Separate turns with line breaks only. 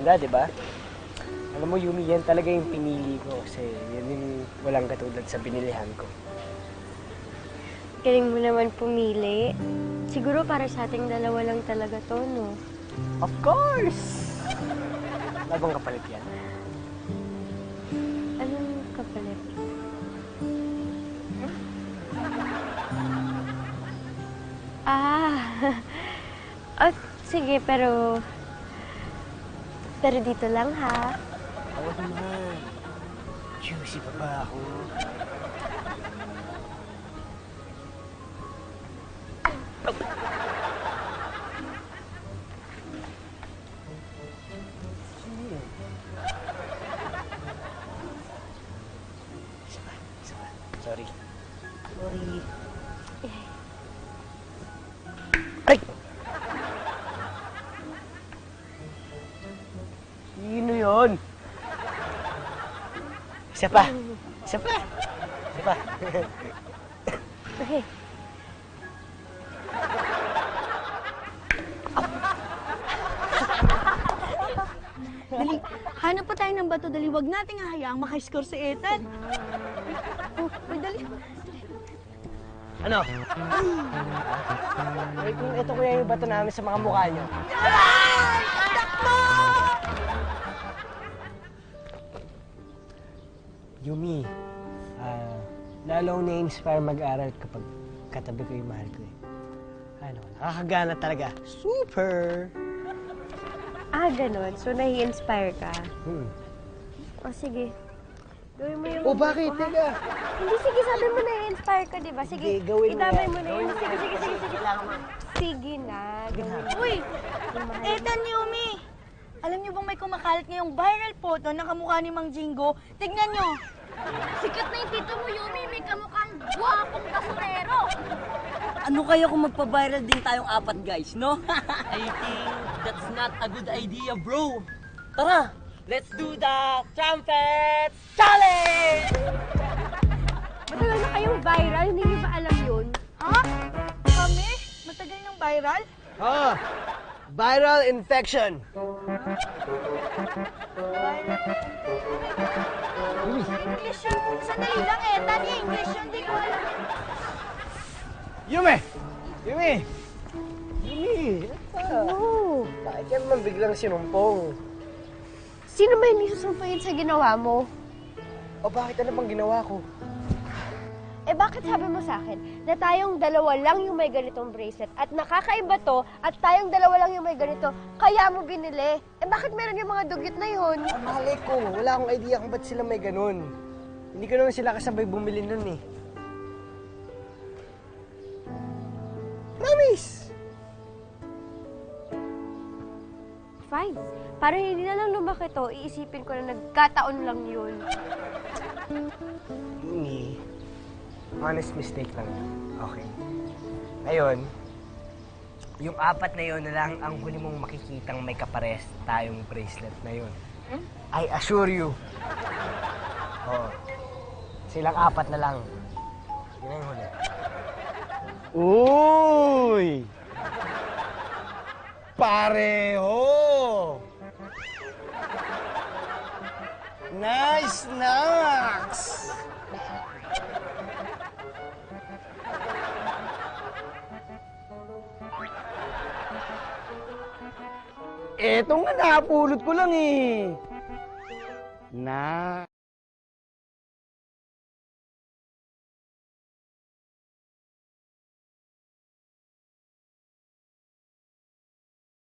ganda, di ba? Alam mo, Yumi, yan talaga yung pinili ko kasi yan yung walang katulad sa binilihan ko.
Galing mo naman pumili. Siguro para sa ating dalawa lang talaga to, no?
Of course! Labang kapalit yan.
Anong kapalit? Ah! Oh, sige, pero dito lang, ha?
Oo naman. Juicy pa ba ako? Sorry. Sorry. Ay! Sino yun? Isa pa. Isa pa. Isa pa.
Okay.
Dali, hanap pa tayo ng bato. Dali, wag nating hahayaang makascore si Ethan. Oh, dali.
Ano? Ay, kung ito kuya yung bato namin sa mga mukha nyo.
Takbo!
Yumi, lalong na-inspire mag-aral kapag katabi ko yung mahal ko eh. Ano, nakakagana talaga. Super!
Ah, ganun. So, nai-inspire ka? O, sige. Gawin mo yung...
Oh, bakit?
ko, ha?
Teka!
Hindi, sige, sabi mo na-inspire ka, di ba? Sige,
Sige, gawin mo
idamay
yan.
mo na yun.
Gawin mo
Sige,
yan.
sige, sige, sige.
Kailangan mo.
Sige na, gawin mo.
Uy!
Yung mahal.
Ethan, Yumi! Alam niyo bang may kumakalat ngayong viral photo ng kamukha ni Mang Jingo? Tignan niyo!
Sikat na yung tito mo, Yumi. May kamukhang gwapong basurero.
Ano kaya kung magpa-viral din tayong apat, guys, no? I think that's not a good idea, bro. Tara, let's do the trumpet challenge!
Matagal na kayong viral, hindi niyo ba alam yun?
Ha? Kami? Matagal ng viral?
Ah! Viral infection!
English yun. Sandali lang, Ethan. English yun. Di ko alam.
Yumi! Yumi! Yumi!
Oo.
Bakit ka naman biglang sinumpong?
Sino ba hindi susumpayin sa ginawa mo?
O bakit ano bang ginawa ko?
Eh bakit sabi mo sa akin na tayong dalawa lang yung may ganitong bracelet at nakakaiba to at tayong dalawa lang yung may ganito, kaya mo binili? Eh bakit meron yung mga dugyot na yun?
Malay ko, wala akong idea kung ba't sila may ganun. Hindi ko naman sila kasabay bumili nun eh. Promise!
Fine. Para hindi na lang lumaki to, iisipin ko na nagkataon lang yun.
Yumi, honest mistake lang yun. Okay. Ngayon, yung apat na yun na lang ang huli mong makikitang may kapares tayong bracelet na yun. I assure you. Oo. Silang apat na lang. Yun na yung huli. Uy! Pareho! Nice knocks! Eto nga, napulot ko lang eh. Na...